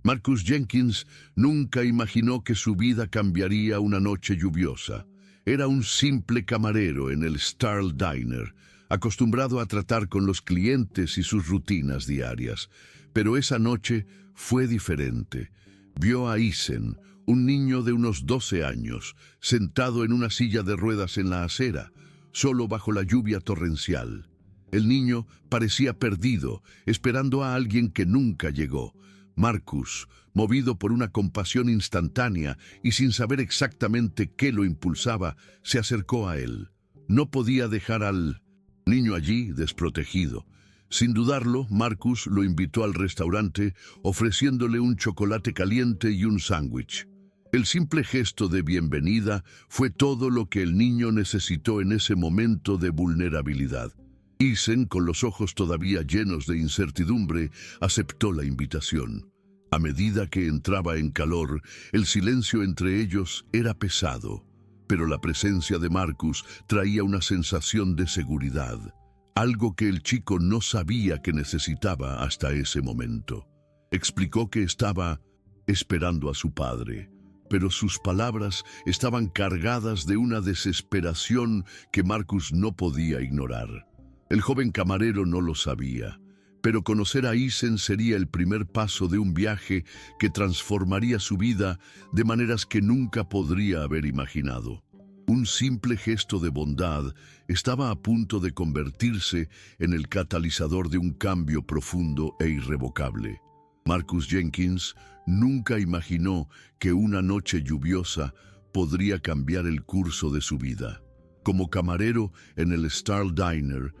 Marcus Jenkins nunca imaginó que su vida cambiaría una noche lluviosa. Era un simple camarero en el Star Diner, acostumbrado a tratar con los clientes y sus rutinas diarias. Pero esa noche fue diferente. Vio a Eason, un niño de unos 12 años, sentado en una silla de ruedas en la acera, solo bajo la lluvia torrencial. El niño parecía perdido, esperando a alguien que nunca llegó. Marcus, movido por una compasión instantánea y sin saber exactamente qué lo impulsaba, se acercó a él. No podía dejar al niño allí desprotegido. Sin dudarlo, Marcus lo invitó al restaurante, ofreciéndole un chocolate caliente y un sándwich. El simple gesto de bienvenida fue todo lo que el niño necesitó en ese momento de vulnerabilidad. Eason, con los ojos todavía llenos de incertidumbre, aceptó la invitación. A medida que entraba en calor, el silencio entre ellos era pesado, pero la presencia de Marcus traía una sensación de seguridad, algo que el chico no sabía que necesitaba hasta ese momento. Explicó que estaba esperando a su padre, pero sus palabras estaban cargadas de una desesperación que Marcus no podía ignorar. El joven camarero no lo sabía, pero conocer a Eason sería el primer paso de un viaje que transformaría su vida de maneras que nunca podría haber imaginado. Un simple gesto de bondad estaba a punto de convertirse en el catalizador de un cambio profundo e irrevocable. Marcus Jenkins nunca imaginó que una noche lluviosa podría cambiar el curso de su vida. Como camarero en el Star Diner,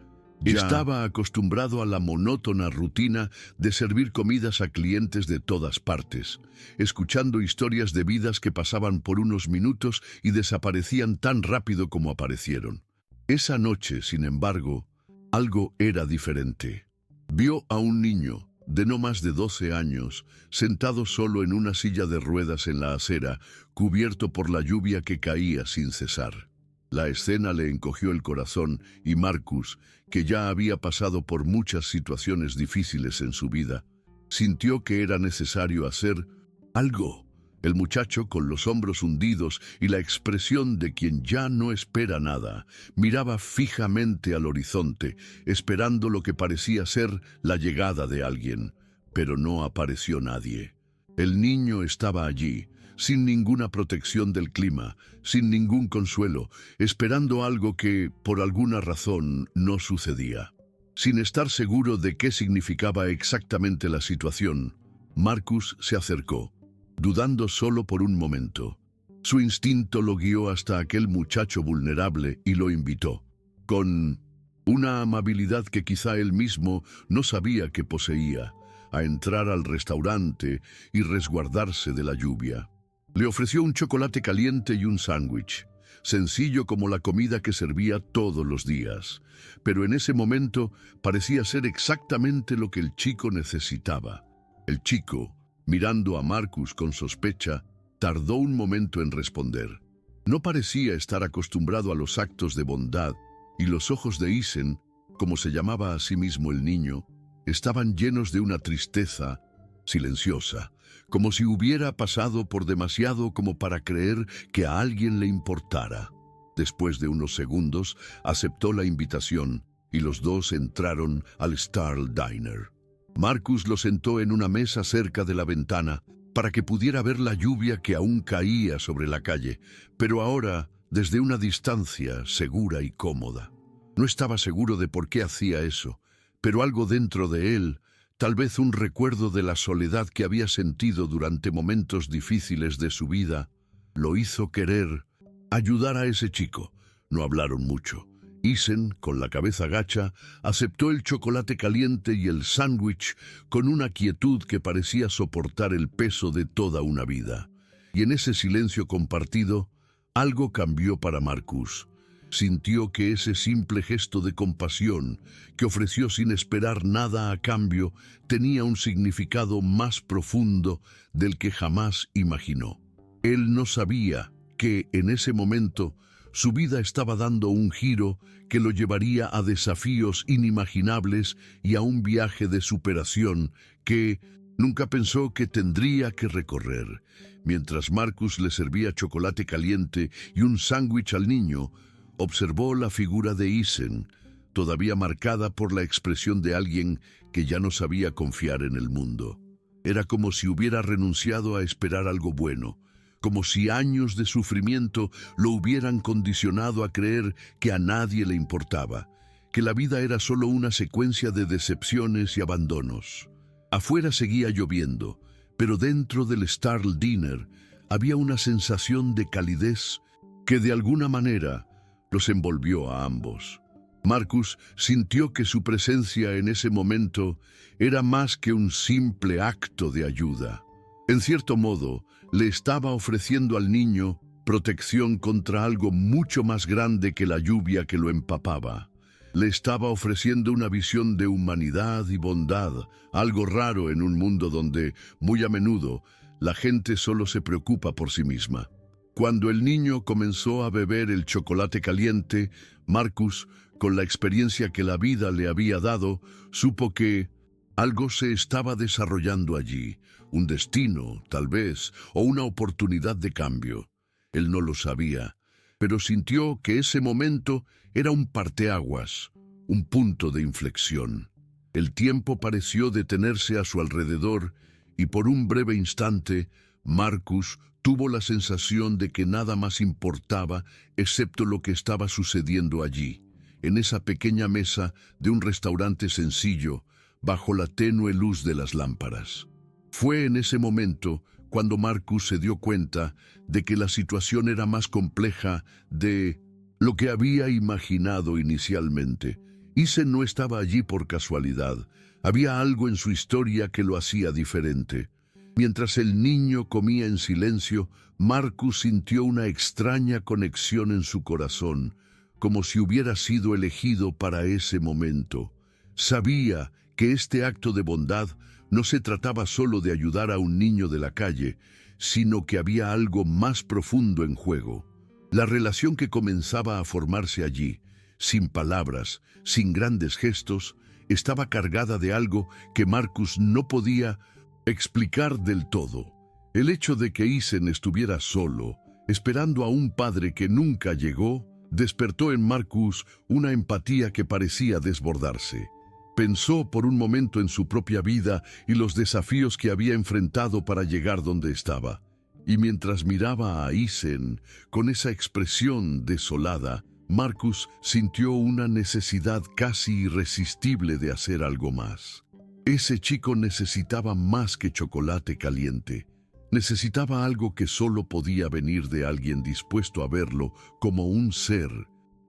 estaba acostumbrado a la monótona rutina de servir comidas a clientes de todas partes, escuchando historias de vidas que pasaban por unos minutos y desaparecían tan rápido como aparecieron. Esa noche, sin embargo, algo era diferente. Vio a un niño de no más de 12 años, sentado solo en una silla de ruedas en la acera, cubierto por la lluvia que caía sin cesar. La escena le encogió el corazón y Marcus, que ya había pasado por muchas situaciones difíciles en su vida, sintió que era necesario hacer algo. El muchacho, con los hombros hundidos y la expresión de quien ya no espera nada, miraba fijamente al horizonte, esperando lo que parecía ser la llegada de alguien, pero no apareció nadie. El niño estaba allí, sin ninguna protección del clima, sin ningún consuelo, esperando algo que, por alguna razón, no sucedía. Sin estar seguro de qué significaba exactamente la situación, Marcus se acercó, dudando solo por un momento. Su instinto lo guió hasta aquel muchacho vulnerable y lo invitó, con una amabilidad que quizá él mismo no sabía que poseía, a entrar al restaurante y resguardarse de la lluvia. Le ofreció un chocolate caliente y un sándwich, sencillo como la comida que servía todos los días, pero en ese momento parecía ser exactamente lo que el chico necesitaba. El chico, mirando a Marcus con sospecha, tardó un momento en responder. No parecía estar acostumbrado a los actos de bondad, y los ojos de Eason, como se llamaba a sí mismo el niño, estaban llenos de una tristeza silenciosa, como si hubiera pasado por demasiado como para creer que a alguien le importara. Después de unos segundos, aceptó la invitación y los dos entraron al Star Diner. Marcus lo sentó en una mesa cerca de la ventana para que pudiera ver la lluvia que aún caía sobre la calle, pero ahora desde una distancia segura y cómoda. No estaba seguro de por qué hacía eso, pero algo dentro de él, tal vez un recuerdo de la soledad que había sentido durante momentos difíciles de su vida, lo hizo querer ayudar a ese chico. No hablaron mucho. Eason, con la cabeza gacha, aceptó el chocolate caliente y el sándwich con una quietud que parecía soportar el peso de toda una vida. Y en ese silencio compartido, algo cambió para Marcus. Sintió que ese simple gesto de compasión, que ofreció sin esperar nada a cambio, tenía un significado más profundo del que jamás imaginó. Él no sabía que, en ese momento, su vida estaba dando un giro que lo llevaría a desafíos inimaginables y a un viaje de superación que, Nunca pensó que tendría que recorrer. Mientras Marcus le servía chocolate caliente y un sándwich al niño, observó la figura de Ethan, todavía marcada por la expresión de alguien que ya no sabía confiar en el mundo. Era como si hubiera renunciado a esperar algo bueno, como si años de sufrimiento lo hubieran condicionado a creer que a nadie le importaba, que la vida era solo una secuencia de decepciones y abandonos. Afuera seguía lloviendo, pero dentro del Star Diner había una sensación de calidez que de alguna manera los envolvió a ambos. Marcus sintió que su presencia en ese momento era más que un simple acto de ayuda. En cierto modo, le estaba ofreciendo al niño protección contra algo mucho más grande que la lluvia que lo empapaba. Le estaba ofreciendo una visión de humanidad y bondad, algo raro en un mundo donde, muy a menudo, la gente solo se preocupa por sí misma. Cuando el niño comenzó a beber el chocolate caliente, Marcus, con la experiencia que la vida le había dado, supo que algo se estaba desarrollando allí, un destino, tal vez, o una oportunidad de cambio. Él no lo sabía, pero sintió que ese momento era un parteaguas, un punto de inflexión. El tiempo pareció detenerse a su alrededor y por un breve instante, Marcus tuvo la sensación de que nada más importaba excepto lo que estaba sucediendo allí, en esa pequeña mesa de un restaurante sencillo, bajo la tenue luz de las lámparas. Fue en ese momento cuando Marcus se dio cuenta de que la situación era más compleja de lo que había imaginado inicialmente. Ethan no estaba allí por casualidad. Había algo en su historia que lo hacía diferente. Mientras el niño comía en silencio, Marcus sintió una extraña conexión en su corazón, como si hubiera sido elegido para ese momento. Sabía que este acto de bondad no se trataba solo de ayudar a un niño de la calle, sino que había algo más profundo en juego. La relación que comenzaba a formarse allí, sin palabras, sin grandes gestos, estaba cargada de algo que Marcus no podía explicar del todo. El hecho de que Ethan estuviera solo, esperando a un padre que nunca llegó, despertó en Marcus una empatía que parecía desbordarse. Pensó por un momento en su propia vida y los desafíos que había enfrentado para llegar donde estaba. Y mientras miraba a Ethan con esa expresión desolada, Marcus sintió una necesidad casi irresistible de hacer algo más. Ese chico necesitaba más que chocolate caliente. Necesitaba algo que solo podía venir de alguien dispuesto a verlo como un ser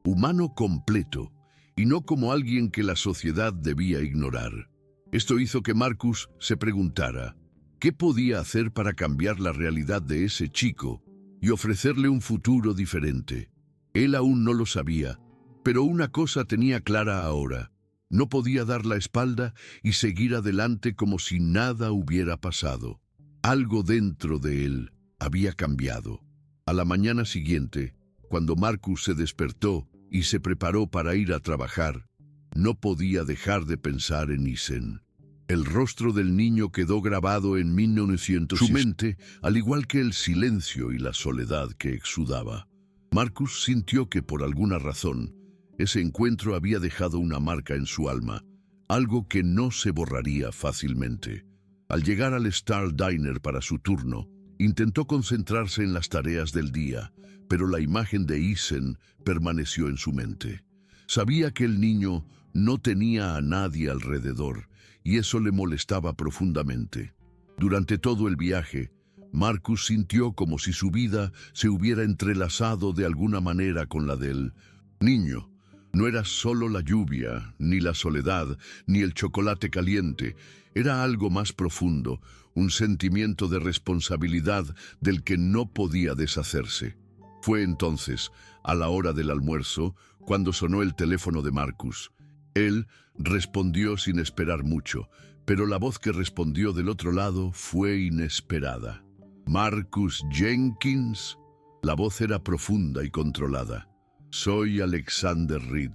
humano completo y no como alguien que la sociedad debía ignorar. Esto hizo que Marcus se preguntara qué podía hacer para cambiar la realidad de ese chico y ofrecerle un futuro diferente. Él aún no lo sabía, pero una cosa tenía clara ahora. No podía dar la espalda y seguir adelante como si nada hubiera pasado. Algo dentro de él había cambiado. A la mañana siguiente, cuando Marcus se despertó y se preparó para ir a trabajar, no podía dejar de pensar en Ethan. El rostro del niño quedó grabado en 1900. Su mente, al igual que el silencio y la soledad que exudaba. Marcus sintió que por alguna razón, ese encuentro había dejado una marca en su alma, algo que no se borraría fácilmente. Al llegar al Star Diner para su turno, intentó concentrarse en las tareas del día, pero la imagen de Ethan permaneció en su mente. Sabía que el niño no tenía a nadie alrededor, y eso le molestaba profundamente. Durante todo el viaje, Marcus sintió como si su vida se hubiera entrelazado de alguna manera con la del niño. No era solo la lluvia, ni la soledad, ni el chocolate caliente. Era algo más profundo, un sentimiento de responsabilidad del que no podía deshacerse. Fue entonces, a la hora del almuerzo, cuando sonó el teléfono de Marcus. Él respondió sin esperar mucho, pero la voz que respondió del otro lado fue inesperada. «Marcus Jenkins». La voz era profunda y controlada. «Soy Alexander Reed.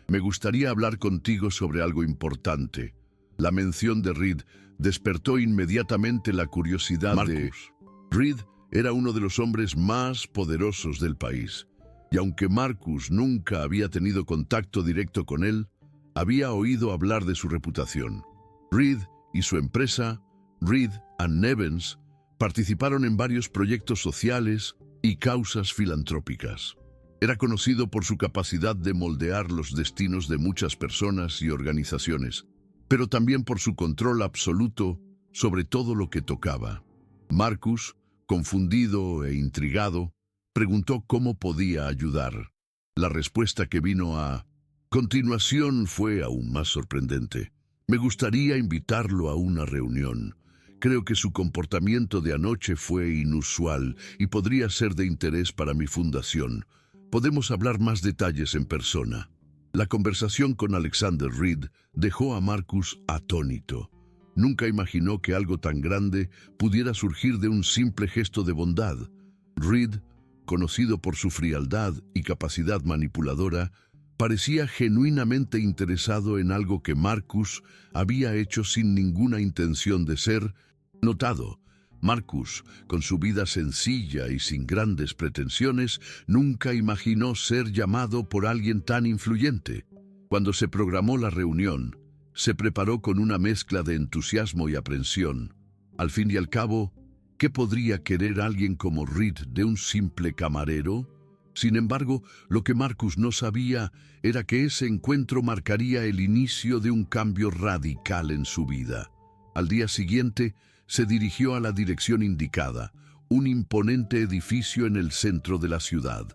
Me gustaría hablar contigo sobre algo importante». La mención de Reed despertó inmediatamente la curiosidad de Marcus. Reed. Era uno de los hombres más poderosos del país, y aunque Marcus nunca había tenido contacto directo con él, había oído hablar de su reputación. Reed y su empresa, Reed and Nevens, participaron en varios proyectos sociales y causas filantrópicas. Era conocido por su capacidad de moldear los destinos de muchas personas y organizaciones, pero también por su control absoluto sobre todo lo que tocaba. Marcus, confundido e intrigado, preguntó cómo podía ayudar. La respuesta que vino a continuación fue aún más sorprendente. Me gustaría invitarlo a una reunión. Creo que su comportamiento de anoche fue inusual y podría ser de interés para mi fundación. Podemos hablar más detalles en persona. La conversación con Alexander Reed dejó a Marcus atónito. Nunca imaginó que algo tan grande pudiera surgir de un simple gesto de bondad. Reed, conocido por su frialdad y capacidad manipuladora, parecía genuinamente interesado en algo que Marcus había hecho sin ninguna intención de ser notado. Marcus, con su vida sencilla y sin grandes pretensiones, nunca imaginó ser llamado por alguien tan influyente. Cuando se programó la reunión, se preparó con una mezcla de entusiasmo y aprensión. Al fin y al cabo, ¿qué podría querer alguien como Reed de un simple camarero? Sin embargo, lo que Marcus no sabía era que ese encuentro marcaría el inicio de un cambio radical en su vida. Al día siguiente, se dirigió a la dirección indicada, un imponente edificio en el centro de la ciudad.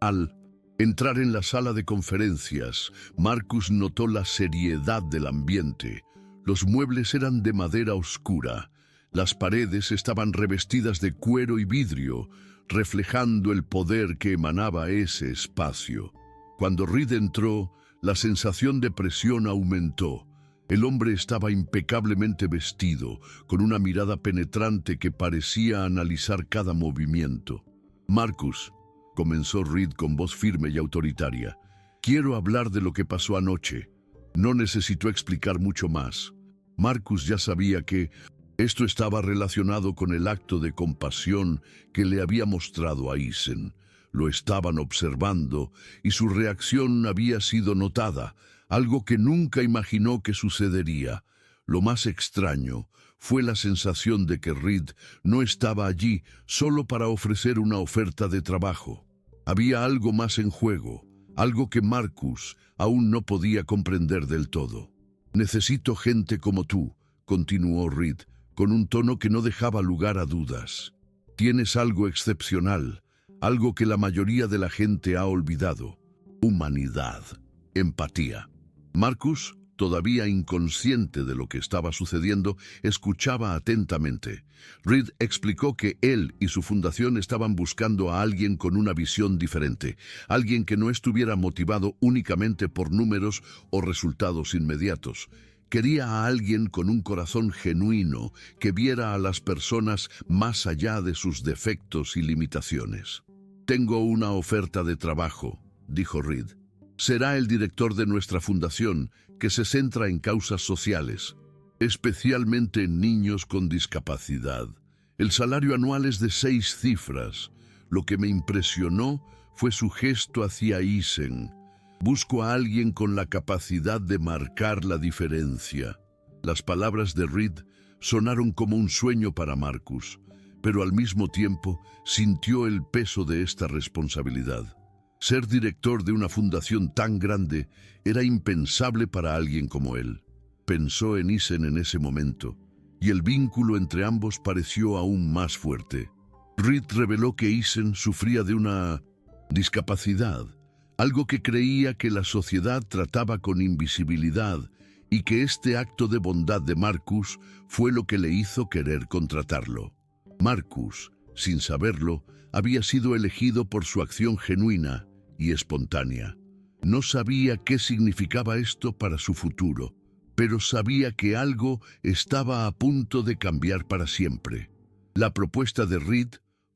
Al entrar en la sala de conferencias, Marcus notó la seriedad del ambiente. Los muebles eran de madera oscura. Las paredes estaban revestidas de cuero y vidrio, reflejando el poder que emanaba ese espacio. Cuando Reed entró, la sensación de presión aumentó. El hombre estaba impecablemente vestido, con una mirada penetrante que parecía analizar cada movimiento. Marcus, comenzó Reed con voz firme y autoritaria, quiero hablar de lo que pasó anoche. No necesitó explicar mucho más. Marcus ya sabía que esto estaba relacionado con el acto de compasión que le había mostrado a Eisen. Lo estaban observando y su reacción había sido notada, algo que nunca imaginó que sucedería. Lo más extraño fue la sensación de que Reed no estaba allí solo para ofrecer una oferta de trabajo. Había algo más en juego, algo que Marcus aún no podía comprender del todo. Necesito gente como tú, continuó Reed, con un tono que no dejaba lugar a dudas. Tienes algo excepcional, algo que la mayoría de la gente ha olvidado. Humanidad, empatía. Marcus, todavía inconsciente de lo que estaba sucediendo, escuchaba atentamente. Reed explicó que él y su fundación estaban buscando a alguien con una visión diferente, alguien que no estuviera motivado únicamente por números o resultados inmediatos. Quería a alguien con un corazón genuino que viera a las personas más allá de sus defectos y limitaciones. Tengo una oferta de trabajo, dijo Reed. Será el director de nuestra fundación, que se centra en causas sociales, especialmente en niños con discapacidad. El salario anual es de 6 cifras. Lo que me impresionó fue su gesto hacia Eisen. Busco a alguien con la capacidad de marcar la diferencia. Las palabras de Reed sonaron como un sueño para Marcus, pero al mismo tiempo sintió el peso de esta responsabilidad. Ser director de una fundación tan grande era impensable para alguien como él. Pensó en Eisen en ese momento, y el vínculo entre ambos pareció aún más fuerte. Reed reveló que Eisen sufría de una discapacidad, algo que creía que la sociedad trataba con invisibilidad, y que este acto de bondad de Marcus fue lo que le hizo querer contratarlo. Marcus, sin saberlo, había sido elegido por su acción genuina y espontánea. No sabía qué significaba esto para su futuro, pero sabía que algo estaba a punto de cambiar para siempre. La propuesta de Reed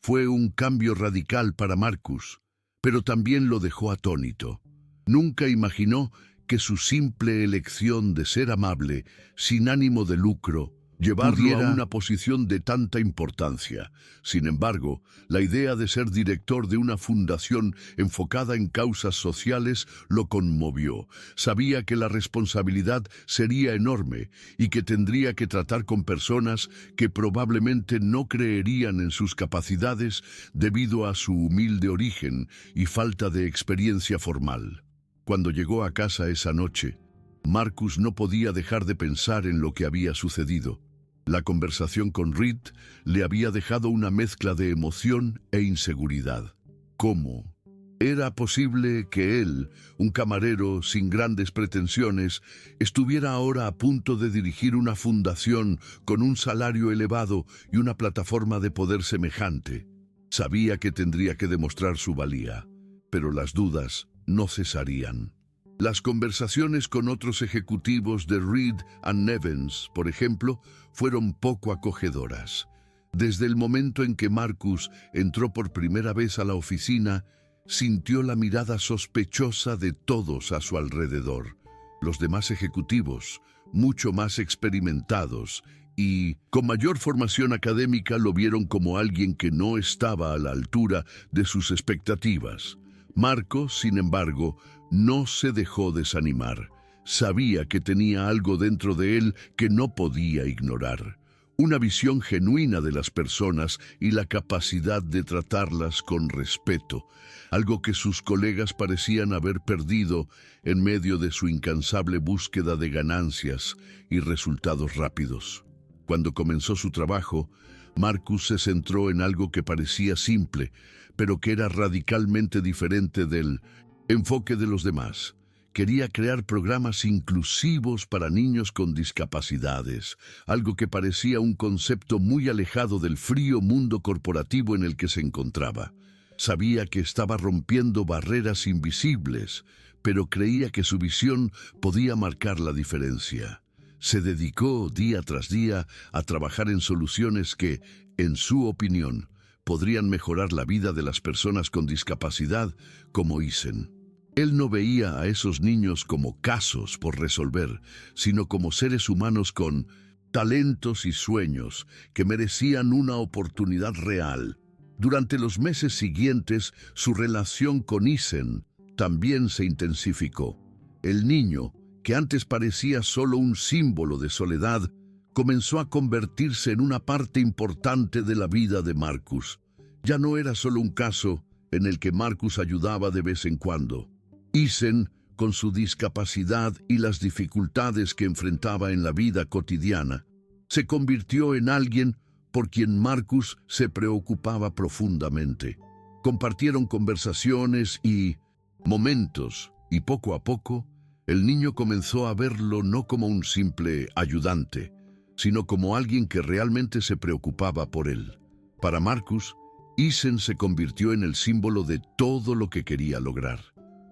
fue un cambio radical para Marcus, pero también lo dejó atónito. Nunca imaginó que su simple elección de ser amable, sin ánimo de lucro, llevarlo a una posición de tanta importancia. Sin embargo, la idea de ser director de una fundación enfocada en causas sociales lo conmovió. Sabía que la responsabilidad sería enorme y que tendría que tratar con personas que probablemente no creerían en sus capacidades debido a su humilde origen y falta de experiencia formal. Cuando llegó a casa esa noche, Marcus no podía dejar de pensar en lo que había sucedido. La conversación con Reed le había dejado una mezcla de emoción e inseguridad. ¿Cómo era posible que él, un camarero sin grandes pretensiones, estuviera ahora a punto de dirigir una fundación con un salario elevado y una plataforma de poder semejante? Sabía que tendría que demostrar su valía, pero las dudas no cesarían. Las conversaciones con otros ejecutivos de Reed and Nevins, por ejemplo, fueron poco acogedoras. Desde el momento en que Marcus entró por primera vez a la oficina, sintió la mirada sospechosa de todos a su alrededor. Los demás ejecutivos, mucho más experimentados y con mayor formación académica, lo vieron como alguien que no estaba a la altura de sus expectativas. Marcos, sin embargo, no se dejó desanimar. Sabía que tenía algo dentro de él que no podía ignorar. Una visión genuina de las personas y la capacidad de tratarlas con respeto, algo que sus colegas parecían haber perdido en medio de su incansable búsqueda de ganancias y resultados rápidos. Cuando comenzó su trabajo, Marcus se centró en algo que parecía simple, pero que era radicalmente diferente del enfoque de los demás. Quería crear programas inclusivos para niños con discapacidades, algo que parecía un concepto muy alejado del frío mundo corporativo en el que se encontraba. Sabía que estaba rompiendo barreras invisibles, pero creía que su visión podía marcar la diferencia. Se dedicó día tras día a trabajar en soluciones que, en su opinión, podrían mejorar la vida de las personas con discapacidad, como Isen. Él no veía a esos niños como casos por resolver, sino como seres humanos con talentos y sueños que merecían una oportunidad real. Durante los meses siguientes, su relación con Isen también se intensificó. El niño, que antes parecía solo un símbolo de soledad, comenzó a convertirse en una parte importante de la vida de Marcus. Ya no era solo un caso en el que Marcus ayudaba de vez en cuando. Isen, con su discapacidad y las dificultades que enfrentaba en la vida cotidiana, se convirtió en alguien por quien Marcus se preocupaba profundamente. Compartieron conversaciones y momentos, y poco a poco, el niño comenzó a verlo no como un simple ayudante, sino como alguien que realmente se preocupaba por él. Para Marcus, Isen se convirtió en el símbolo de todo lo que quería lograr: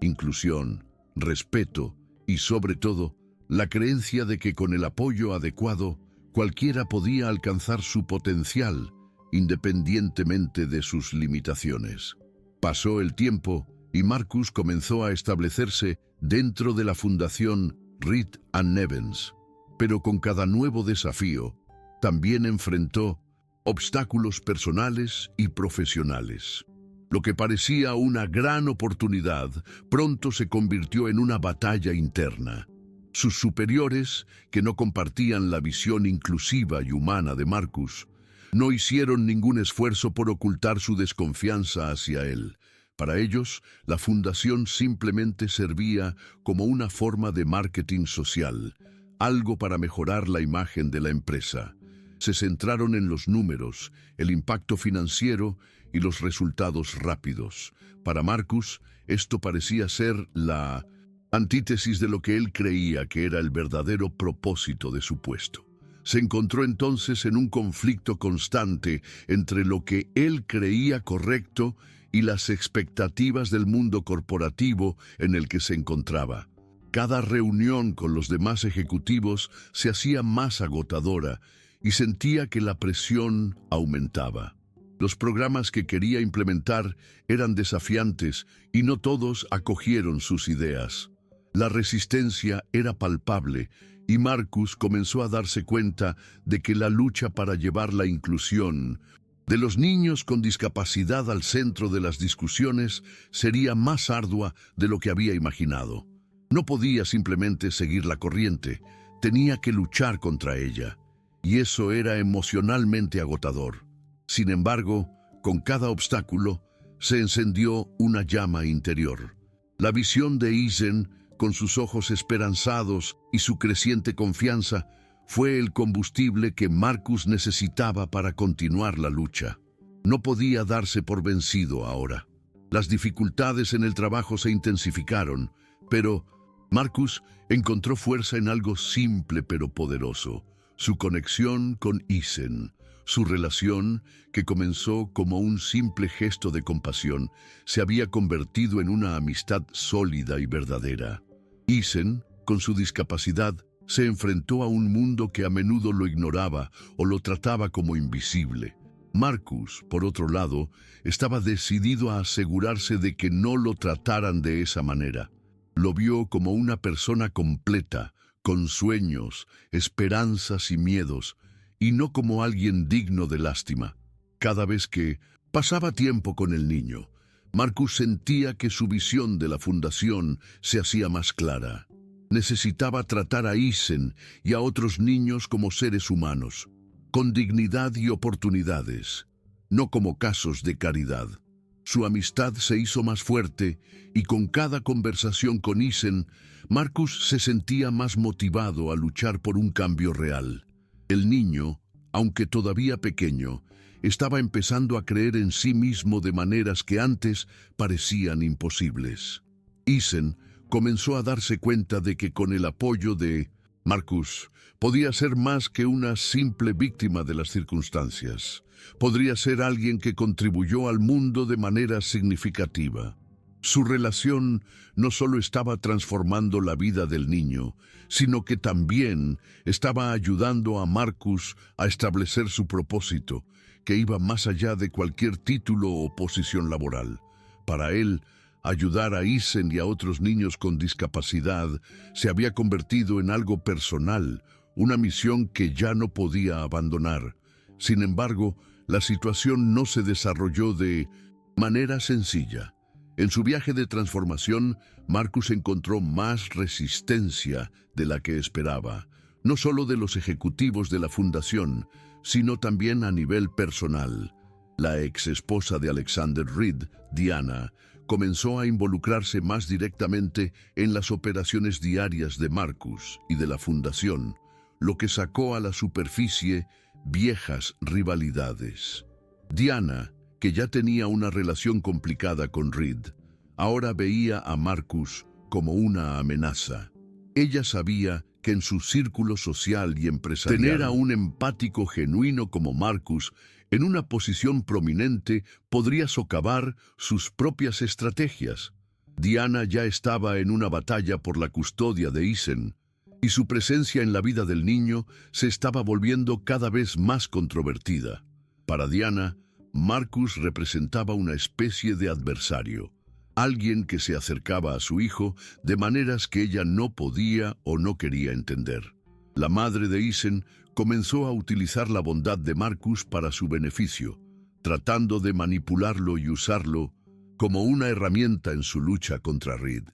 inclusión, respeto y, sobre todo, la creencia de que con el apoyo adecuado, cualquiera podía alcanzar su potencial, independientemente de sus limitaciones. Pasó el tiempo y Marcus comenzó a establecerse dentro de la fundación Reed and Nevins. Pero con cada nuevo desafío, también enfrentó obstáculos personales y profesionales. Lo que parecía una gran oportunidad, pronto se convirtió en una batalla interna. Sus superiores, que no compartían la visión inclusiva y humana de Marcus, no hicieron ningún esfuerzo por ocultar su desconfianza hacia él. Para ellos, la fundación simplemente servía como una forma de marketing social, algo para mejorar la imagen de la empresa. Se centraron en los números, el impacto financiero y los resultados rápidos. Para Marcus, esto parecía ser la antítesis de lo que él creía que era el verdadero propósito de su puesto. Se encontró entonces en un conflicto constante entre lo que él creía correcto y las expectativas del mundo corporativo en el que se encontraba. Cada reunión con los demás ejecutivos se hacía más agotadora y sentía que la presión aumentaba. Los programas que quería implementar eran desafiantes y no todos acogieron sus ideas. La resistencia era palpable y Marcus comenzó a darse cuenta de que la lucha para llevar la inclusión de los niños con discapacidad al centro de las discusiones sería más ardua de lo que había imaginado. No podía simplemente seguir la corriente, tenía que luchar contra ella, y eso era emocionalmente agotador. Sin embargo, con cada obstáculo, se encendió una llama interior. La visión de Ethan, con sus ojos esperanzados y su creciente confianza, fue el combustible que Marcus necesitaba para continuar la lucha. No podía darse por vencido ahora. Las dificultades en el trabajo se intensificaron, pero Marcus encontró fuerza en algo simple pero poderoso: su conexión con Ethan. Su relación, que comenzó como un simple gesto de compasión, se había convertido en una amistad sólida y verdadera. Ethan, con su discapacidad, se enfrentó a un mundo que a menudo lo ignoraba o lo trataba como invisible. Marcus, por otro lado, estaba decidido a asegurarse de que no lo trataran de esa manera. Lo vio como una persona completa, con sueños, esperanzas y miedos, y no como alguien digno de lástima. Cada vez que pasaba tiempo con el niño, Marcus sentía que su visión de la fundación se hacía más clara. Necesitaba tratar a Ethan y a otros niños como seres humanos, con dignidad y oportunidades, no como casos de caridad. Su amistad se hizo más fuerte y con cada conversación con Ethan, Marcus se sentía más motivado a luchar por un cambio real. El niño, aunque todavía pequeño, estaba empezando a creer en sí mismo de maneras que antes parecían imposibles. Ethan comenzó a darse cuenta de que con el apoyo de Marcus podía ser más que una simple víctima de las circunstancias. Podría ser alguien que contribuyó al mundo de manera significativa. Su relación no solo estaba transformando la vida del niño, sino que también estaba ayudando a Marcus a establecer su propósito, que iba más allá de cualquier título o posición laboral. Para él, ayudar a Ethan y a otros niños con discapacidad se había convertido en algo personal, una misión que ya no podía abandonar. Sin embargo, la situación no se desarrolló de manera sencilla. En su viaje de transformación, Marcus encontró más resistencia de la que esperaba, no solo de los ejecutivos de la fundación, sino también a nivel personal. La ex esposa de Alexander Reed, Diana, comenzó a involucrarse más directamente en las operaciones diarias de Marcus y de la fundación, lo que sacó a la superficie viejas rivalidades. Diana, que ya tenía una relación complicada con Reed, ahora veía a Marcus como una amenaza. Ella sabía que en su círculo social y empresarial, tener a un empático genuino como Marcus en una posición prominente podría socavar sus propias estrategias. Diana ya estaba en una batalla por la custodia de Ethan, y su presencia en la vida del niño se estaba volviendo cada vez más controvertida. Para Diana, Marcus representaba una especie de adversario, alguien que se acercaba a su hijo de maneras que ella no podía o no quería entender. La madre de Ethan comenzó a utilizar la bondad de Marcus para su beneficio, tratando de manipularlo y usarlo como una herramienta en su lucha contra Reed.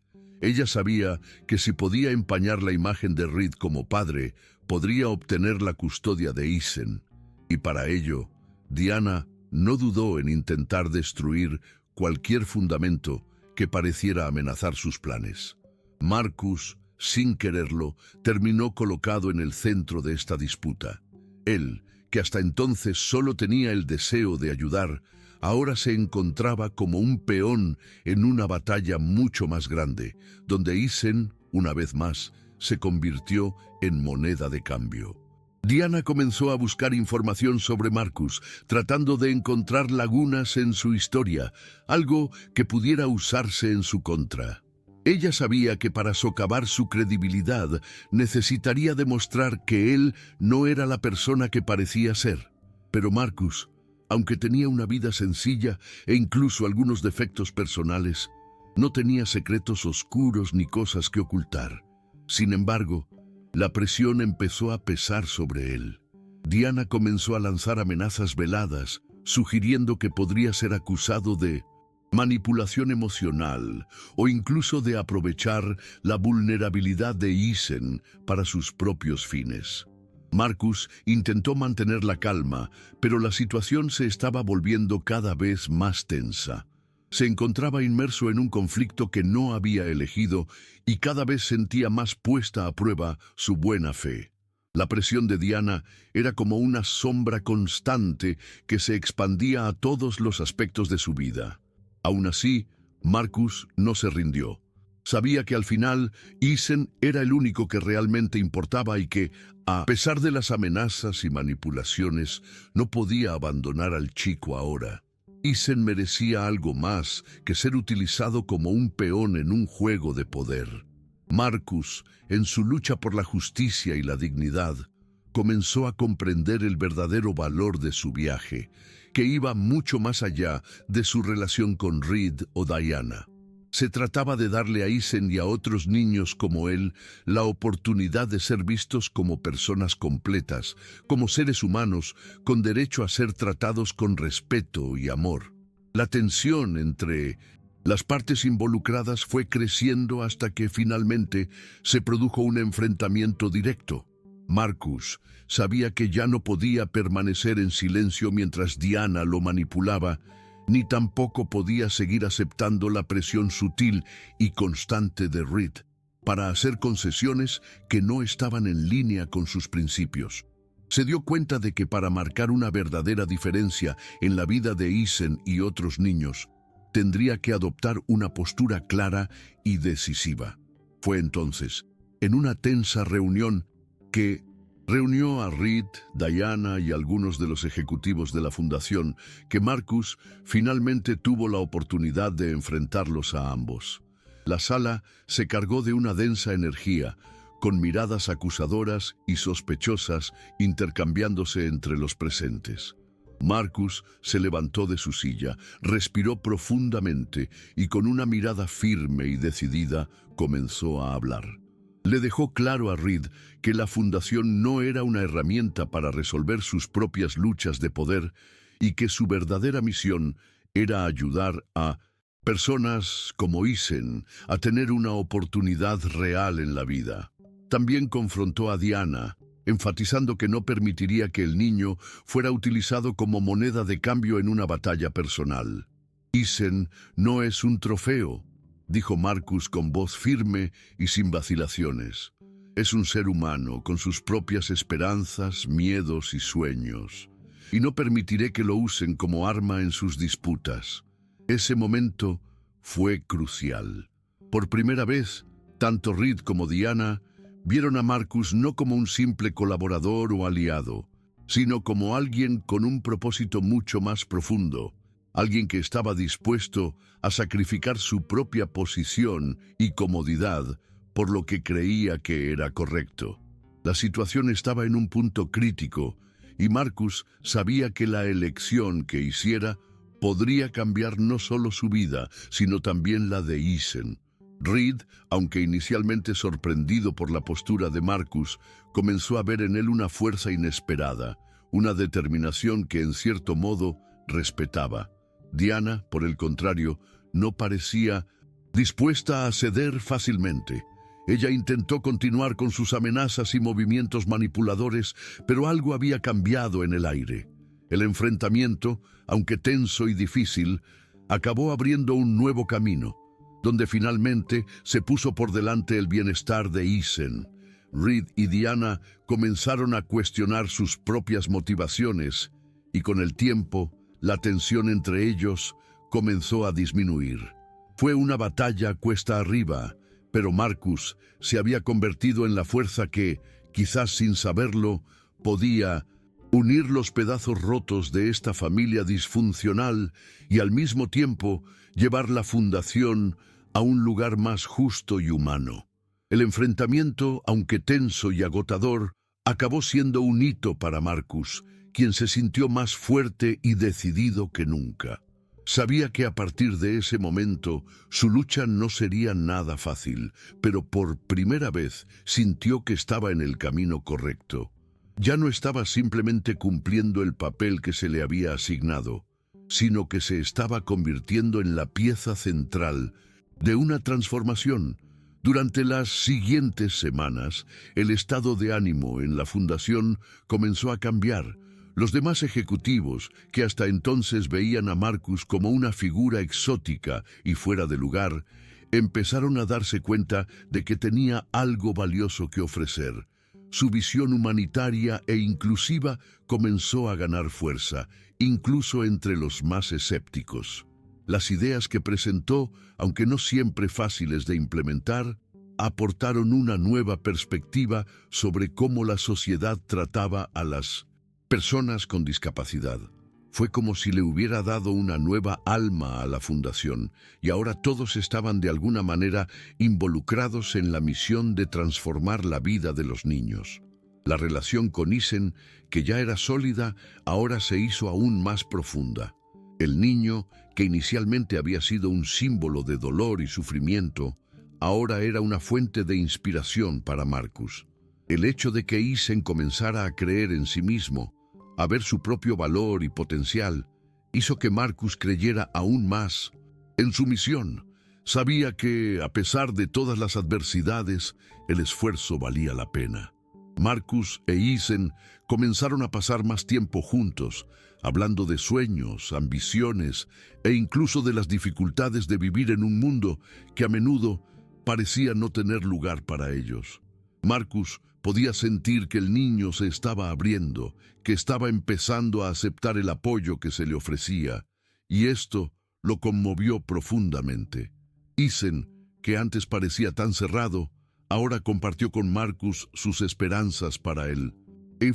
Ella sabía que si podía empañar la imagen de Reed como padre, podría obtener la custodia de Ethan, y para ello, Diana no dudó en intentar destruir cualquier fundamento que pareciera amenazar sus planes. Marcus, sin quererlo, terminó colocado en el centro de esta disputa. Él, que hasta entonces solo tenía el deseo de ayudar, ahora se encontraba como un peón en una batalla mucho más grande, donde Ethan, una vez más, se convirtió en moneda de cambio. Diana comenzó a buscar información sobre Marcus, tratando de encontrar lagunas en su historia, algo que pudiera usarse en su contra. Ella sabía que para socavar su credibilidad necesitaría demostrar que él no era la persona que parecía ser. Pero Marcus, aunque tenía una vida sencilla e incluso algunos defectos personales, no tenía secretos oscuros ni cosas que ocultar. Sin embargo, La presión empezó a pesar sobre él. Diana comenzó a lanzar amenazas veladas, sugiriendo que podría ser acusado de manipulación emocional o incluso de aprovechar la vulnerabilidad de Eason para sus propios fines. Marcus intentó mantener la calma, pero la situación se estaba volviendo cada vez más tensa. Se encontraba inmerso en un conflicto que no había elegido y cada vez sentía más puesta a prueba su buena fe. La presión de Diana era como una sombra constante que se expandía a todos los aspectos de su vida. Aún así, Marcus no se rindió. Sabía que al final Eason era el único que realmente importaba y que, a pesar de las amenazas y manipulaciones, no podía abandonar al chico ahora. Eason merecía algo más que ser utilizado como un peón en un juego de poder. Marcus, en su lucha por la justicia y la dignidad, comenzó a comprender el verdadero valor de su viaje, que iba mucho más allá de su relación con Reed o Diana. Se trataba de darle a Eason y a otros niños como él la oportunidad de ser vistos como personas completas, como seres humanos con derecho a ser tratados con respeto y amor. La tensión entre las partes involucradas fue creciendo hasta que finalmente se produjo un enfrentamiento directo. Marcus sabía que ya no podía permanecer en silencio mientras Diana lo manipulaba, ni tampoco podía seguir aceptando la presión sutil y constante de Reed para hacer concesiones que no estaban en línea con sus principios. Se dio cuenta de que para marcar una verdadera diferencia en la vida de Eason y otros niños, tendría que adoptar una postura clara y decisiva. Fue entonces, en una tensa reunión que reunió a Reed, Diana y algunos de los ejecutivos de la fundación, que Marcus finalmente tuvo la oportunidad de enfrentarlos a ambos. La sala se cargó de una densa energía, con miradas acusadoras y sospechosas intercambiándose entre los presentes. Marcus se levantó de su silla, respiró profundamente y con una mirada firme y decidida comenzó a hablar. Le dejó claro a Reed que la fundación no era una herramienta para resolver sus propias luchas de poder y que su verdadera misión era ayudar a personas como Eason a tener una oportunidad real en la vida. También confrontó a Diana, enfatizando que no permitiría que el niño fuera utilizado como moneda de cambio en una batalla personal. Eason no es un trofeo, dijo Marcus con voz firme y sin vacilaciones. Es un ser humano con sus propias esperanzas, miedos y sueños, y no permitiré que lo usen como arma en sus disputas. Ese momento fue crucial. Por primera vez, tanto Reed como Diana vieron a Marcus no como un simple colaborador o aliado, sino como alguien con un propósito mucho más profundo, alguien que estaba dispuesto a sacrificar su propia posición y comodidad por lo que creía que era correcto. La situación estaba en un punto crítico y Marcus sabía que la elección que hiciera podría cambiar no solo su vida, sino también la de Eason. Reed, aunque inicialmente sorprendido por la postura de Marcus, comenzó a ver en él una fuerza inesperada, una determinación que en cierto modo respetaba. Diana, por el contrario, no parecía dispuesta a ceder fácilmente. Ella intentó continuar con sus amenazas y movimientos manipuladores, pero algo había cambiado en el aire. El enfrentamiento, aunque tenso y difícil, acabó abriendo un nuevo camino, donde finalmente se puso por delante el bienestar de Eason. Reed y Diana comenzaron a cuestionar sus propias motivaciones, y con el tiempo, la tensión entre ellos comenzó a disminuir. Fue una batalla cuesta arriba, pero Marcus se había convertido en la fuerza que, quizás sin saberlo, podía unir los pedazos rotos de esta familia disfuncional y al mismo tiempo llevar la fundación a un lugar más justo y humano. El enfrentamiento, aunque tenso y agotador, acabó siendo un hito para Marcus, quien se sintió más fuerte y decidido que nunca. Sabía que a partir de ese momento su lucha no sería nada fácil, pero por primera vez sintió que estaba en el camino correcto. Ya no estaba simplemente cumpliendo el papel que se le había asignado, sino que se estaba convirtiendo en la pieza central de una transformación. Durante las siguientes semanas, el estado de ánimo en la fundación comenzó a cambiar. Los demás ejecutivos, que hasta entonces veían a Marcus como una figura exótica y fuera de lugar, empezaron a darse cuenta de que tenía algo valioso que ofrecer. Su visión humanitaria e inclusiva comenzó a ganar fuerza, incluso entre los más escépticos. Las ideas que presentó, aunque no siempre fáciles de implementar, aportaron una nueva perspectiva sobre cómo la sociedad trataba a las personas con discapacidad. Fue como si le hubiera dado una nueva alma a la fundación, y ahora todos estaban de alguna manera involucrados en la misión de transformar la vida de los niños. La relación con Isen, que ya era sólida, ahora se hizo aún más profunda. El niño, que inicialmente había sido un símbolo de dolor y sufrimiento, ahora era una fuente de inspiración para Marcus. El hecho de que Isen comenzara a creer en sí mismo, a ver su propio valor y potencial, hizo que Marcus creyera aún más en su misión. Sabía que, a pesar de todas las adversidades, el esfuerzo valía la pena. Marcus e Isen comenzaron a pasar más tiempo juntos, hablando de sueños, ambiciones e incluso de las dificultades de vivir en un mundo que a menudo parecía no tener lugar para ellos. Marcus podía sentir que el niño se estaba abriendo, que estaba empezando a aceptar el apoyo que se le ofrecía, y esto lo conmovió profundamente. Isen, que antes parecía tan cerrado, ahora compartió con Marcus sus esperanzas para el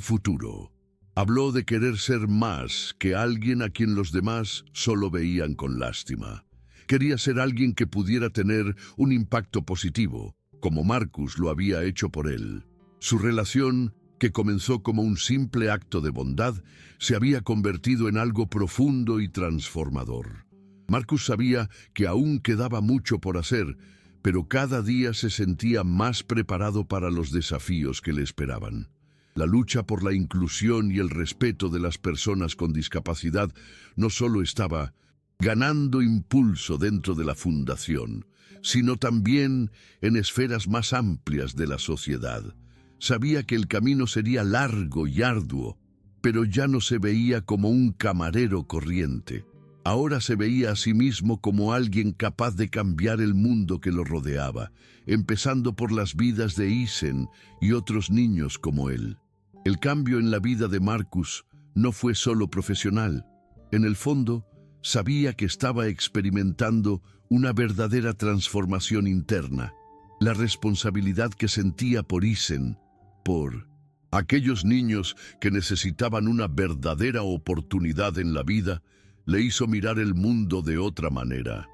futuro. Habló de querer ser más que alguien a quien los demás solo veían con lástima. Quería ser alguien que pudiera tener un impacto positivo, como Marcus lo había hecho por él. Su relación, que comenzó como un simple acto de bondad, se había convertido en algo profundo y transformador. Marcus sabía que aún quedaba mucho por hacer, pero cada día se sentía más preparado para los desafíos que le esperaban. La lucha por la inclusión y el respeto de las personas con discapacidad no solo estaba ganando impulso dentro de la fundación, sino también en esferas más amplias de la sociedad. Sabía que el camino sería largo y arduo, pero ya no se veía como un camarero corriente. Ahora se veía a sí mismo como alguien capaz de cambiar el mundo que lo rodeaba, empezando por las vidas de Isen y otros niños como él. El cambio en la vida de Marcus no fue solo profesional. En el fondo, sabía que estaba experimentando una verdadera transformación interna. La responsabilidad que sentía por Isen, por aquellos niños que necesitaban una verdadera oportunidad en la vida, le hizo mirar el mundo de otra manera.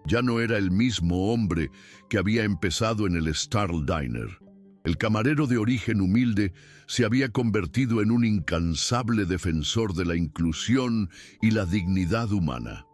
Ya no era el mismo hombre que había empezado en el Star Diner. El camarero de origen humilde se había convertido en un incansable defensor de la inclusión y la dignidad humana.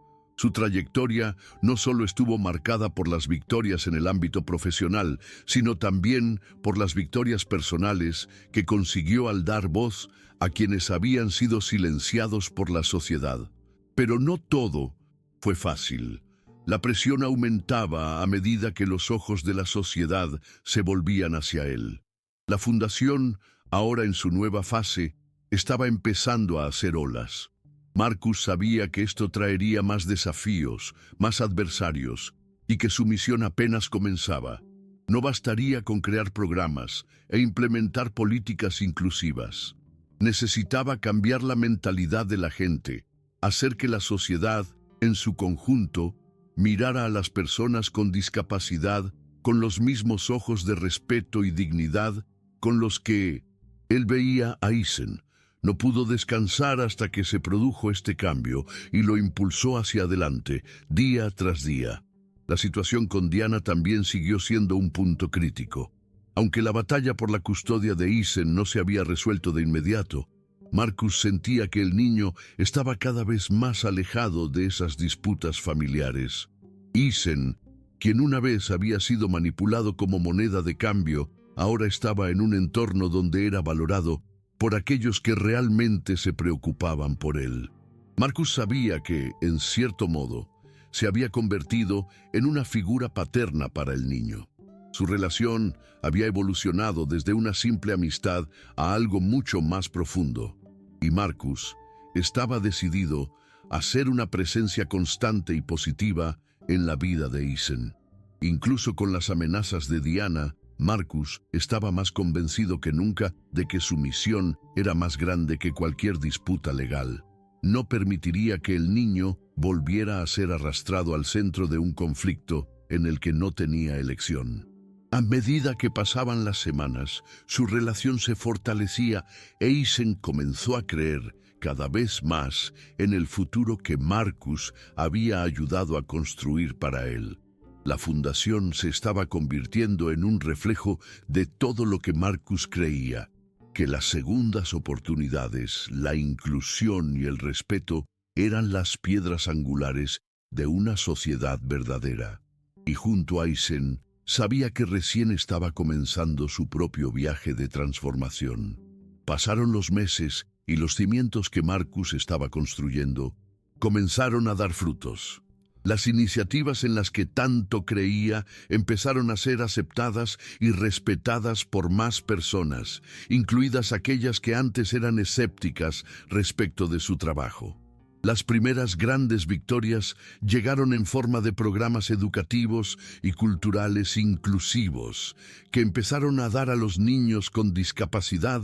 Su trayectoria no solo estuvo marcada por las victorias en el ámbito profesional, sino también por las victorias personales que consiguió al dar voz a quienes habían sido silenciados por la sociedad. Pero no todo fue fácil. La presión aumentaba a medida que los ojos de la sociedad se volvían hacia él. La fundación, ahora en su nueva fase, estaba empezando a hacer olas. Marcus sabía que esto traería más desafíos, más adversarios, y que su misión apenas comenzaba. No bastaría con crear programas e implementar políticas inclusivas. Necesitaba cambiar la mentalidad de la gente, hacer que la sociedad, en su conjunto, mirara a las personas con discapacidad con los mismos ojos de respeto y dignidad con los que él veía a Isen. No pudo descansar hasta que se produjo este cambio y lo impulsó hacia adelante, día tras día. La situación con Diana también siguió siendo un punto crítico. Aunque la batalla por la custodia de Isen no se había resuelto de inmediato, Marcus sentía que el niño estaba cada vez más alejado de esas disputas familiares. Isen, quien una vez había sido manipulado como moneda de cambio, ahora estaba en un entorno donde era valorado por aquellos que realmente se preocupaban por él. Marcus sabía que, en cierto modo, se había convertido en una figura paterna para el niño. Su relación había evolucionado desde una simple amistad a algo mucho más profundo, y Marcus estaba decidido a ser una presencia constante y positiva en la vida de Isen. Incluso con las amenazas de Diana, Marcus estaba más convencido que nunca de que su misión era más grande que cualquier disputa legal. No permitiría que el niño volviera a ser arrastrado al centro de un conflicto en el que no tenía elección. A medida que pasaban las semanas, su relación se fortalecía e Isen comenzó a creer cada vez más en el futuro que Marcus había ayudado a construir para él. La fundación se estaba convirtiendo en un reflejo de todo lo que Marcus creía, que las segundas oportunidades, la inclusión y el respeto eran las piedras angulares de una sociedad verdadera. Y junto a Isen, sabía que recién estaba comenzando su propio viaje de transformación. Pasaron los meses y los cimientos que Marcus estaba construyendo comenzaron a dar frutos. Las iniciativas en las que tanto creía empezaron a ser aceptadas y respetadas por más personas, incluidas aquellas que antes eran escépticas respecto de su trabajo. Las primeras grandes victorias llegaron en forma de programas educativos y culturales inclusivos, que empezaron a dar a los niños con discapacidad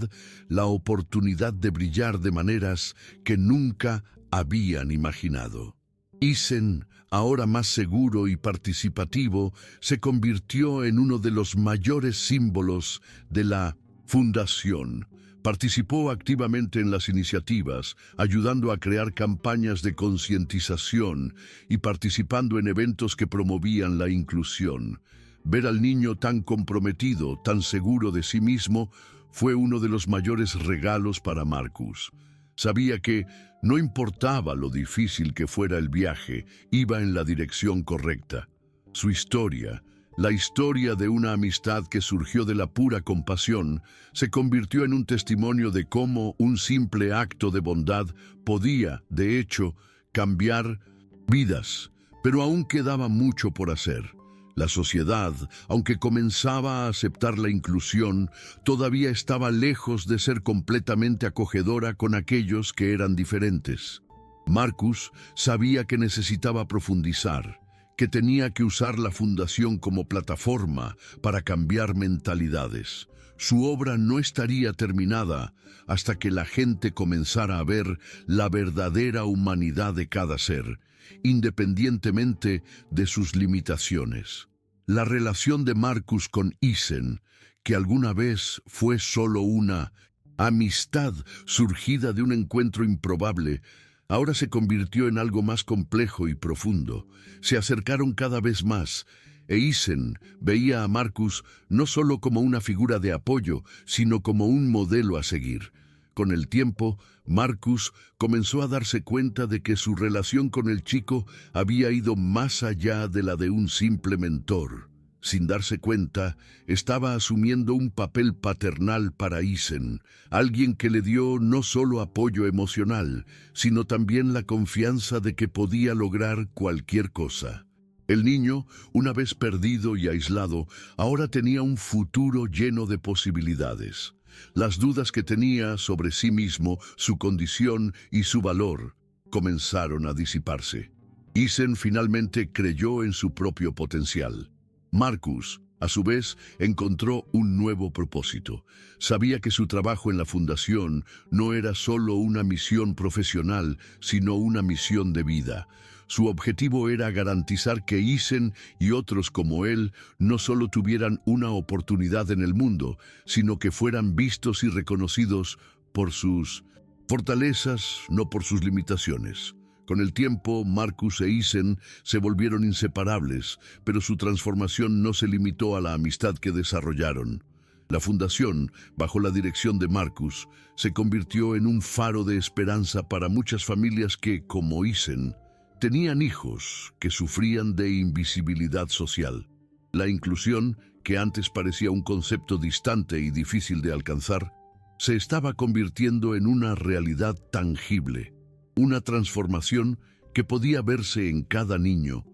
la oportunidad de brillar de maneras que nunca habían imaginado. Isen, ahora más seguro y participativo, se convirtió en uno de los mayores símbolos de la fundación. Participó activamente en las iniciativas, ayudando a crear campañas de concientización y participando en eventos que promovían la inclusión. Ver al niño tan comprometido, tan seguro de sí mismo, fue uno de los mayores regalos para Marcus. Sabía que, no importaba lo difícil que fuera el viaje, iba en la dirección correcta. Su historia, la historia de una amistad que surgió de la pura compasión, se convirtió en un testimonio de cómo un simple acto de bondad podía, de hecho, cambiar vidas, pero aún quedaba mucho por hacer. La sociedad, aunque comenzaba a aceptar la inclusión, todavía estaba lejos de ser completamente acogedora con aquellos que eran diferentes. Marcus sabía que necesitaba profundizar, que tenía que usar la fundación como plataforma para cambiar mentalidades. Su obra no estaría terminada hasta que la gente comenzara a ver la verdadera humanidad de cada ser, independientemente de sus limitaciones. La relación de Marcus con Isen, que alguna vez fue solo una amistad surgida de un encuentro improbable, ahora se convirtió en algo más complejo y profundo. Se acercaron cada vez más, e Isen veía a Marcus no solo como una figura de apoyo, sino como un modelo a seguir. Con el tiempo, Marcus comenzó a darse cuenta de que su relación con el chico había ido más allá de la de un simple mentor. Sin darse cuenta, estaba asumiendo un papel paternal para Isen, alguien que le dio no solo apoyo emocional, sino también la confianza de que podía lograr cualquier cosa. El niño, una vez perdido y aislado, ahora tenía un futuro lleno de posibilidades. Las dudas que tenía sobre sí mismo, su condición y su valor comenzaron a disiparse. Isen finalmente creyó en su propio potencial. Marcus, a su vez, encontró un nuevo propósito. Sabía que su trabajo en la fundación no era solo una misión profesional, sino una misión de vida. Su objetivo era garantizar que Isen y otros como él no solo tuvieran una oportunidad en el mundo, sino que fueran vistos y reconocidos por sus fortalezas, no por sus limitaciones. Con el tiempo, Marcus e Isen se volvieron inseparables, pero su transformación no se limitó a la amistad que desarrollaron. La fundación, bajo la dirección de Marcus, se convirtió en un faro de esperanza para muchas familias que, como Isen, tenían hijos que sufrían de invisibilidad social. La inclusión, que antes parecía un concepto distante y difícil de alcanzar, se estaba convirtiendo en una realidad tangible, una transformación que podía verse en cada niño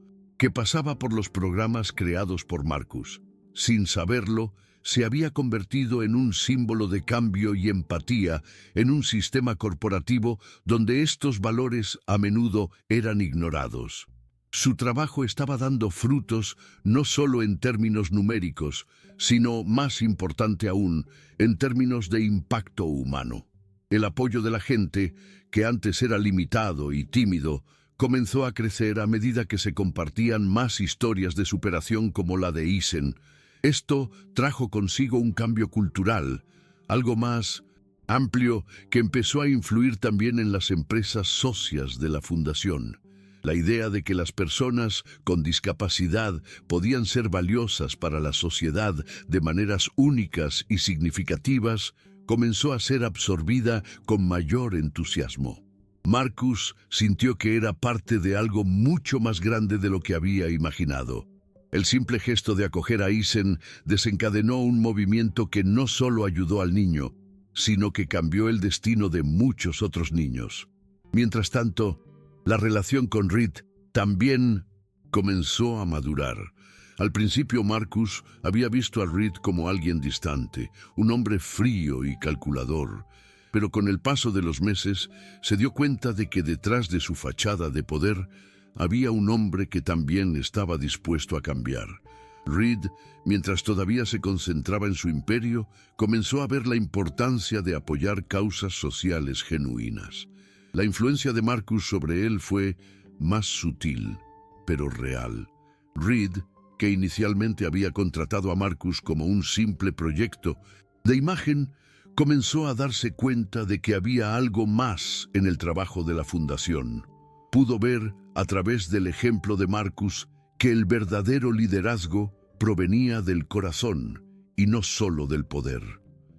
que pasaba por los programas creados por Marcus. Sin saberlo, se había convertido en un símbolo de cambio y empatía en un sistema corporativo donde estos valores a menudo eran ignorados. Su trabajo estaba dando frutos no solo en términos numéricos, sino, más importante aún, en términos de impacto humano. El apoyo de la gente, que antes era limitado y tímido, comenzó a crecer a medida que se compartían más historias de superación como la de Isen. Esto trajo consigo un cambio cultural, algo más amplio que empezó a influir también en las empresas socias de la fundación. La idea de que las personas con discapacidad podían ser valiosas para la sociedad de maneras únicas y significativas comenzó a ser absorbida con mayor entusiasmo. Marcus sintió que era parte de algo mucho más grande de lo que había imaginado. El simple gesto de acoger a Isen desencadenó un movimiento que no solo ayudó al niño, sino que cambió el destino de muchos otros niños. Mientras tanto, la relación con Reed también comenzó a madurar. Al principio Marcus había visto a Reed como alguien distante, un hombre frío y calculador, pero con el paso de los meses se dio cuenta de que detrás de su fachada de poder había un hombre que también estaba dispuesto a cambiar. Reed, mientras todavía se concentraba en su imperio, comenzó a ver la importancia de apoyar causas sociales genuinas. La influencia de Marcus sobre él fue más sutil, pero real. Reed, que inicialmente había contratado a Marcus como un simple proyecto de imagen, comenzó a darse cuenta de que había algo más en el trabajo de la fundación. Pudo ver, a través del ejemplo de Marcus, que el verdadero liderazgo provenía del corazón y no solo del poder.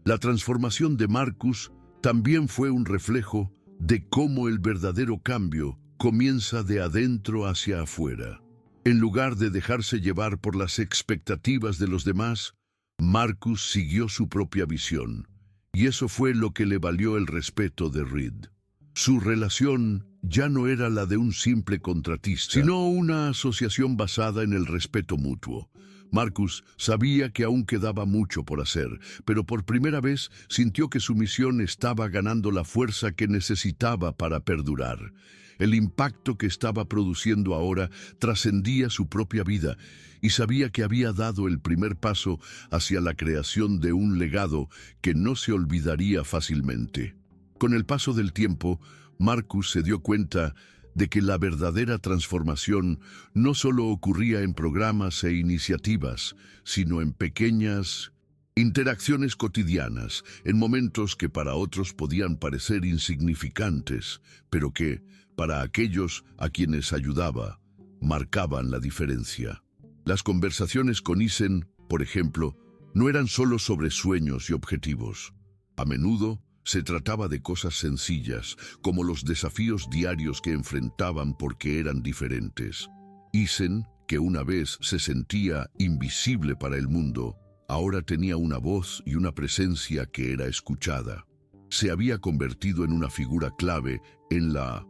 La transformación de Marcus también fue un reflejo de cómo el verdadero cambio comienza de adentro hacia afuera. En lugar de dejarse llevar por las expectativas de los demás, Marcus siguió su propia visión, y eso fue lo que le valió el respeto de Reed. Su relación ya no era la de un simple contratista, sino una asociación basada en el respeto mutuo. Marcus sabía que aún quedaba mucho por hacer, pero por primera vez sintió que su misión estaba ganando la fuerza que necesitaba para perdurar. El impacto que estaba produciendo ahora trascendía su propia vida y sabía que había dado el primer paso hacia la creación de un legado que no se olvidaría fácilmente. Con el paso del tiempo, Marcus se dio cuenta de que la verdadera transformación no solo ocurría en programas e iniciativas, sino en pequeñas interacciones cotidianas, en momentos que para otros podían parecer insignificantes, pero que, para aquellos a quienes ayudaba, marcaban la diferencia. Las conversaciones con Isen, por ejemplo, no eran solo sobre sueños y objetivos. A menudo se trataba de cosas sencillas, como los desafíos diarios que enfrentaban porque eran diferentes. Isen, que una vez se sentía invisible para el mundo, ahora tenía una voz y una presencia que era escuchada. Se había convertido en una figura clave en la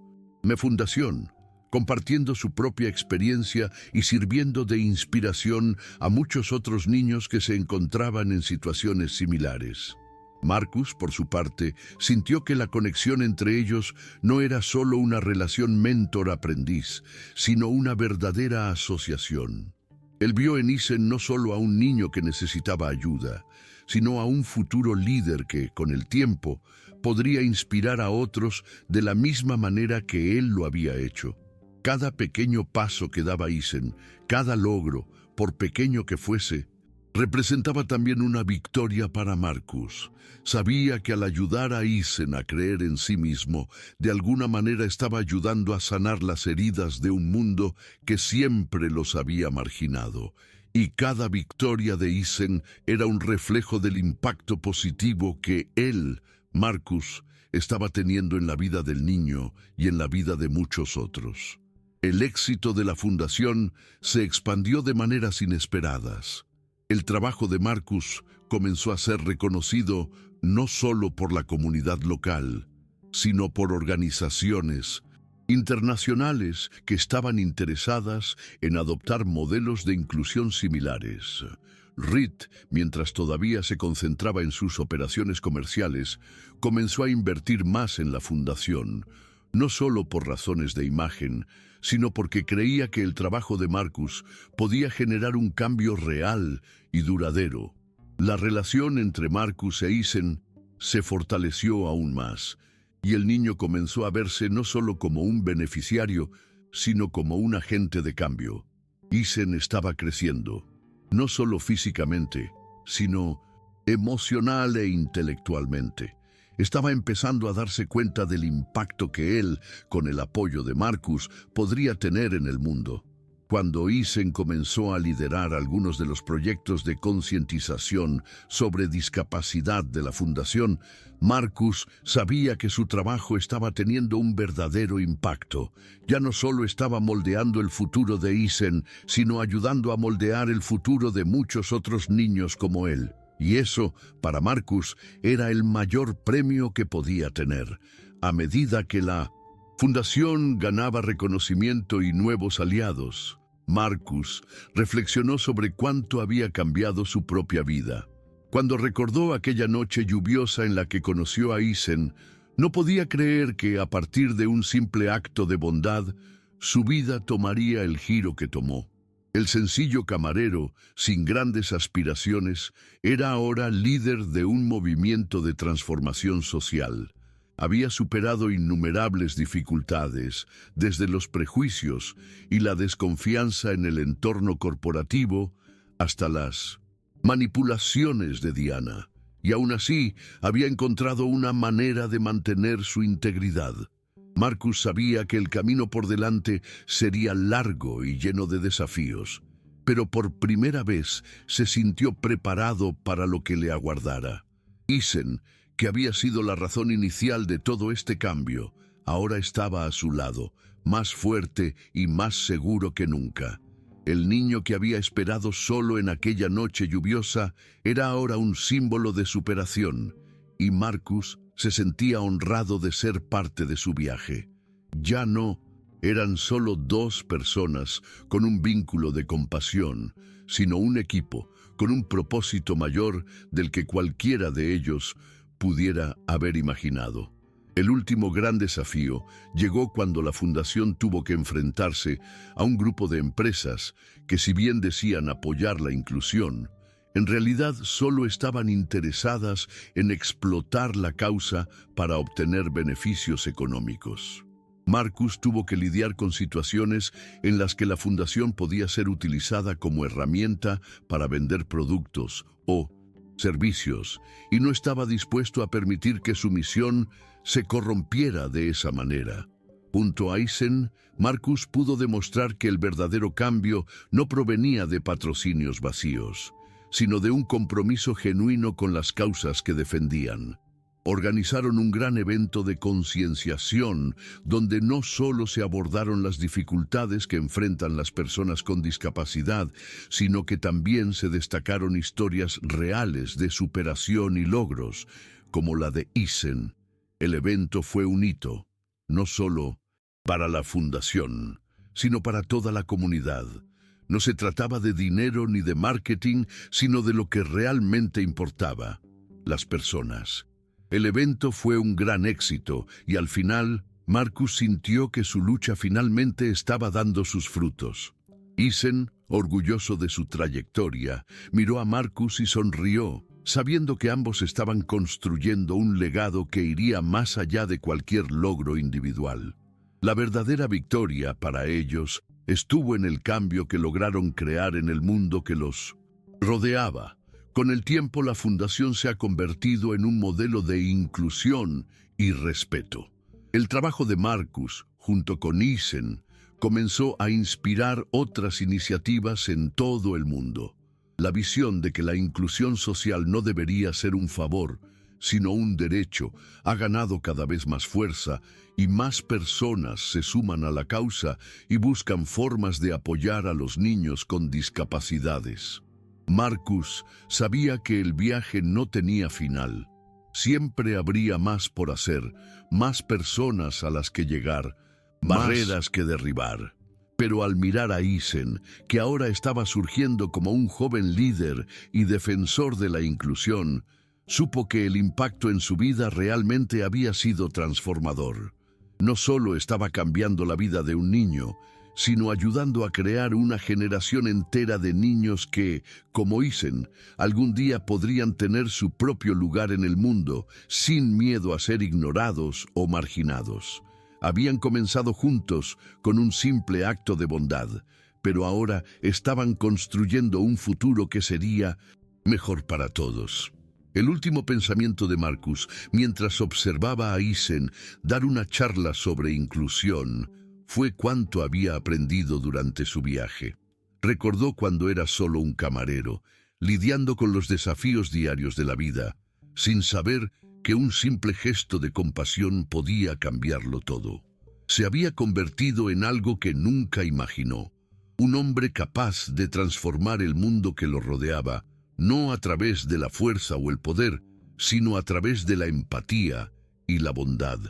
fundación, compartiendo su propia experiencia y sirviendo de inspiración a muchos otros niños que se encontraban en situaciones similares. Marcus, por su parte, sintió que la conexión entre ellos no era solo una relación mentor-aprendiz, sino una verdadera asociación. Él vio en Isen no solo a un niño que necesitaba ayuda, sino a un futuro líder que, con el tiempo, podría inspirar a otros de la misma manera que él lo había hecho. Cada pequeño paso que daba Isen, cada logro, por pequeño que fuese, representaba también una victoria para Marcus. Sabía que al ayudar a Isen a creer en sí mismo, de alguna manera estaba ayudando a sanar las heridas de un mundo que siempre los había marginado. Y cada victoria de Isen era un reflejo del impacto positivo que él, Marcus, estaba teniendo en la vida del niño y en la vida de muchos otros. El éxito de la fundación se expandió de maneras inesperadas. El trabajo de Marcus comenzó a ser reconocido no solo por la comunidad local, sino por organizaciones internacionales que estaban interesadas en adoptar modelos de inclusión similares. Reed, mientras todavía se concentraba en sus operaciones comerciales, comenzó a invertir más en la fundación, no solo por razones de imagen, sino porque creía que el trabajo de Marcus podía generar un cambio real y duradero. La relación entre Marcus e Isen se fortaleció aún más, y el niño comenzó a verse no solo como un beneficiario, sino como un agente de cambio. Isen estaba creciendo, no solo físicamente, sino emocional e intelectualmente. Estaba empezando a darse cuenta del impacto que él, con el apoyo de Marcus, podría tener en el mundo. Cuando Isen comenzó a liderar algunos de los proyectos de concientización sobre discapacidad de la fundación, Marcus sabía que su trabajo estaba teniendo un verdadero impacto. Ya no solo estaba moldeando el futuro de Isen, sino ayudando a moldear el futuro de muchos otros niños como él. Y eso, para Marcus, era el mayor premio que podía tener. A medida que la fundación ganaba reconocimiento y nuevos aliados, Marcus reflexionó sobre cuánto había cambiado su propia vida. Cuando recordó aquella noche lluviosa en la que conoció a Isen, no podía creer que, a partir de un simple acto de bondad, su vida tomaría el giro que tomó. El sencillo camarero, sin grandes aspiraciones, era ahora líder de un movimiento de transformación social. Había superado innumerables dificultades, desde los prejuicios y la desconfianza en el entorno corporativo hasta las manipulaciones de Diana, y aún así había encontrado una manera de mantener su integridad. Marcus sabía que el camino por delante sería largo y lleno de desafíos, pero por primera vez se sintió preparado para lo que le aguardara. Isen, que había sido la razón inicial de todo este cambio, ahora estaba a su lado, más fuerte y más seguro que nunca. El niño que había esperado solo en aquella noche lluviosa era ahora un símbolo de superación, y Marcus se sentía honrado de ser parte de su viaje. Ya no eran solo dos personas con un vínculo de compasión, sino un equipo con un propósito mayor del que cualquiera de ellos pudiera haber imaginado. El último gran desafío llegó cuando la fundación tuvo que enfrentarse a un grupo de empresas que, si bien decían apoyar la inclusión, en realidad solo estaban interesadas en explotar la causa para obtener beneficios económicos. Marcus tuvo que lidiar con situaciones en las que la fundación podía ser utilizada como herramienta para vender productos o servicios, y no estaba dispuesto a permitir que su misión se corrompiera de esa manera. Junto a Isen, Marcus pudo demostrar que el verdadero cambio no provenía de patrocinios vacíos, sino de un compromiso genuino con las causas que defendían. Organizaron un gran evento de concienciación donde no solo se abordaron las dificultades que enfrentan las personas con discapacidad, sino que también se destacaron historias reales de superación y logros, como la de Isen. El evento fue un hito, no solo para la fundación, sino para toda la comunidad. No se trataba de dinero ni de marketing, sino de lo que realmente importaba: las personas. El evento fue un gran éxito y al final, Marcus sintió que su lucha finalmente estaba dando sus frutos. Isen, orgulloso de su trayectoria, miró a Marcus y sonrió, sabiendo que ambos estaban construyendo un legado que iría más allá de cualquier logro individual. La verdadera victoria para ellos estuvo en el cambio que lograron crear en el mundo que los rodeaba. Con el tiempo, la fundación se ha convertido en un modelo de inclusión y respeto. El trabajo de Marcus, junto con Isen, comenzó a inspirar otras iniciativas en todo el mundo. La visión de que la inclusión social no debería ser un favor, sino un derecho, ha ganado cada vez más fuerza y más personas se suman a la causa y buscan formas de apoyar a los niños con discapacidades. Marcus sabía que el viaje no tenía final. Siempre habría más por hacer, más personas a las que llegar, barreras que derribar. Pero al mirar a Eisen, que ahora estaba surgiendo como un joven líder y defensor de la inclusión, supo que el impacto en su vida realmente había sido transformador. No solo estaba cambiando la vida de un niño, sino ayudando a crear una generación entera de niños que, como Eisen, algún día podrían tener su propio lugar en el mundo, sin miedo a ser ignorados o marginados. Habían comenzado juntos con un simple acto de bondad, pero ahora estaban construyendo un futuro que sería mejor para todos. El último pensamiento de Marcus, mientras observaba a Eisen dar una charla sobre inclusión, fue cuánto había aprendido durante su viaje. Recordó cuando era solo un camarero, lidiando con los desafíos diarios de la vida, sin saber que un simple gesto de compasión podía cambiarlo todo. Se había convertido en algo que nunca imaginó, un hombre capaz de transformar el mundo que lo rodeaba, no a través de la fuerza o el poder, sino a través de la empatía y la bondad.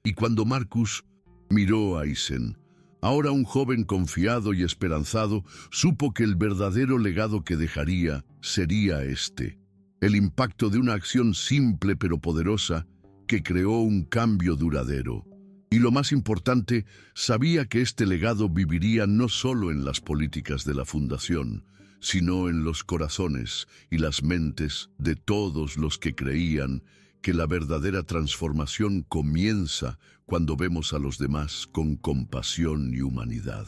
Y cuando Marcus miró a Eisen, ahora un joven confiado y esperanzado, supo que el verdadero legado que dejaría sería este: el impacto de una acción simple pero poderosa que creó un cambio duradero. Y lo más importante, sabía que este legado viviría no solo en las políticas de la Fundación, sino en los corazones y las mentes de todos los que creían que la verdadera transformación comienza cuando vemos a los demás con compasión y humanidad.